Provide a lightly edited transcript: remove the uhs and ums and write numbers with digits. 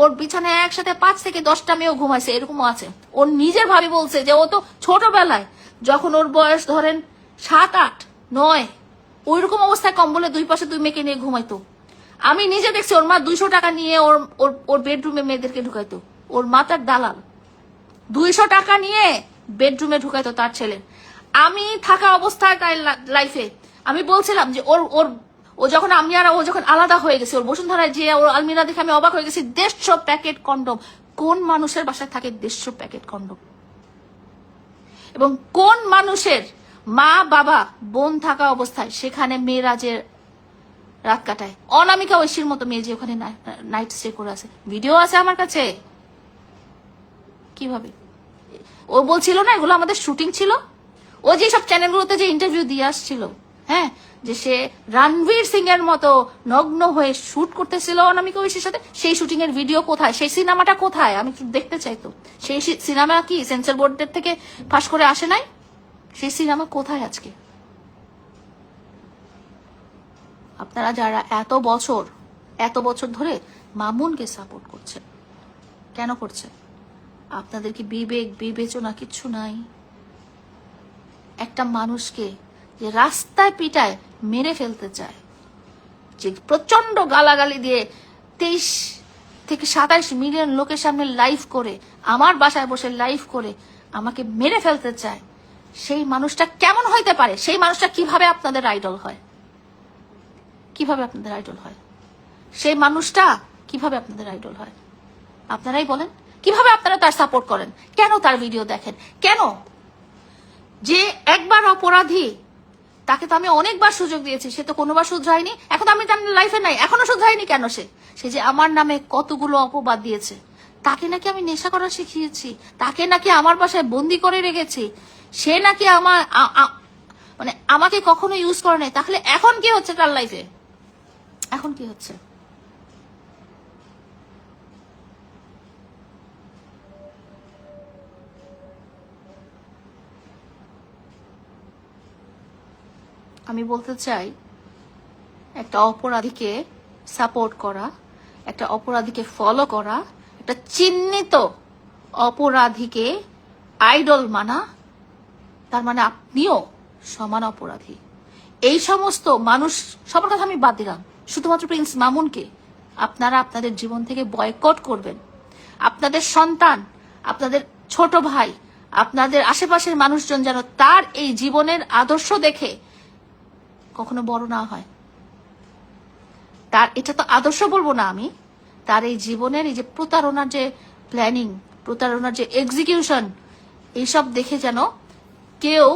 ওর বিছানায় একসাথে 5 থেকে 10টা মেয়েও ঘুমাইছে, এরকমও আছে। ওর নিজের ভাবি বলছে যে ও তো ছোটবেলায় যখন ওর বয়স ধরেন 7, 8, 9 ওইরকম অবস্থায় কম্বলে 2 পাশে 2 মেয়েকে নিয়ে ঘুমাইতো। আমি নিজে দেখছি ওর মা 200 টাকা নিয়ে ওর বেডরুমে মেয়েদেরকে ঢুকাইতো। ওর মা তার দালাল, 200 টাকা নিয়ে বেডরুমে ঢুকাইতো তার ছেলে। আমি থাকা অবস্থায় তার লাইফে আমি বলছিলাম যে ও যখন আমি আর ও যখন আলাদা হয়ে গেছে, ওর বসুন্ধরায় যে ওর আলমিরা দেখে আমি অবাক হয়ে গেছি। 150 প্যাকেট কন্ডম। কোন মানুষের বাসায় থাকে 150 প্যাকেট কন্ডম? এবং কোন মানুষের মা বাবা বোন থাকা অবস্থায় সেখানে মেয়েরা যে রাত কাটায়? অনামিকা ঐশীর মতো মেয়ে যে ওখানে নাইট স্টে করে আছে, ভিডিও আছে আমার কাছে। কিভাবে? ও বলছিল না এগুলো আমাদের শুটিং ছিল। ও যে সব চ্যানেলগুলোতে যে ইন্টারভিউ দিয়ে আসছিল, হ্যাঁ, যে সে রণবীর সিং এর মতো নগ্ন হয়ে শুট করতেছিল অনামিকা ঐশীর সাথে, সেই শুটিং এর ভিডিও কোথায়? সেই সিনেমাটা কোথায়? আমি একটু দেখতে চাইতো। সেই সিনেমা কি সেন্সর বোর্ডের থেকে ফাঁস করে আসে নাই? সেই সিনেমা কোথায় আজকে? আপনারা যারা এত বছর ধরে মামুনকে সাপোর্ট করছেন, কেন করছেন? আপনাদের কি বিবেক বিবেচনা কিচ্ছু নাই? একটা মানুষকে যে রাস্তায় পিটায় মেরে ফেলতে চায়, যে প্রচন্ড গালাগালি দিয়ে 23 থেকে 27 মিলিয়ন লোকের সামনে লাইভ করে, আমার বাসায় বসে লাইভ করে আমাকে মেরে ফেলতে চায়, সেই মানুষটা কেমন হইতে পারে? সেই মানুষটা কিভাবে আপনাদের আইডল হয়? কিভাবে আপনাদের আইডল হয়? সেই মানুষটা কিভাবে আপনাদের আইডল হয়? আপনারাই বলেন। কিভাবে আপনারা তার সাপোর্ট করেন? কেন তার ভিডিও দেখেন? কেন? যে একবার অপরাধী, তাকে তো আমি অনেকবার সুযোগ দিয়েছি, সে তো কোনোবার শুধরায়নি। এখন আমি তার লাইফে নাই, এখনো শুধরায়নি কেন? সে যে আমার নামে কতগুলো অপবাদ দিয়েছে। তাকে নাকি আমি নেশা করা শিখিয়েছি, তাকে নাকি আমার বাসায় বন্দি করে রেখেছি, সে নাকি মানে আমাকে কখনো ইউজ করে নাই। তাহলে এখন কি হচ্ছে তার লাইফে? এখন কি হচ্ছে? আমি বলতে চাই, একটা অপরাধীকে সাপোর্ট করা, একটা অপরাধীকে ফলো করা, একটা চিহ্নিত অপরাধীকে আইডল মানা, তার মানে আপনিও সমান অপরাধী। এই সমস্ত মানুষ সবার কথা আমি বাদ দিলাম, শুধুমাত্র প্রিন্স মামুনকে আপনারা আপনাদের জীবন থেকে বয়কট করবেন। আপনাদের সন্তান, আপনাদের ছোট ভাই, আপনাদের আশেপাশের মানুষজন যেন তার এই জীবনের আদর্শ দেখে কখনো বড় না হয়। তার এটা তো আদর্শ বলবো না আমি, তার এই জীবনের এই যে প্রতারণার যে প্ল্যানিং, প্রতারণার যে এক্সিকিউশন, এইসব দেখে যেন কেউ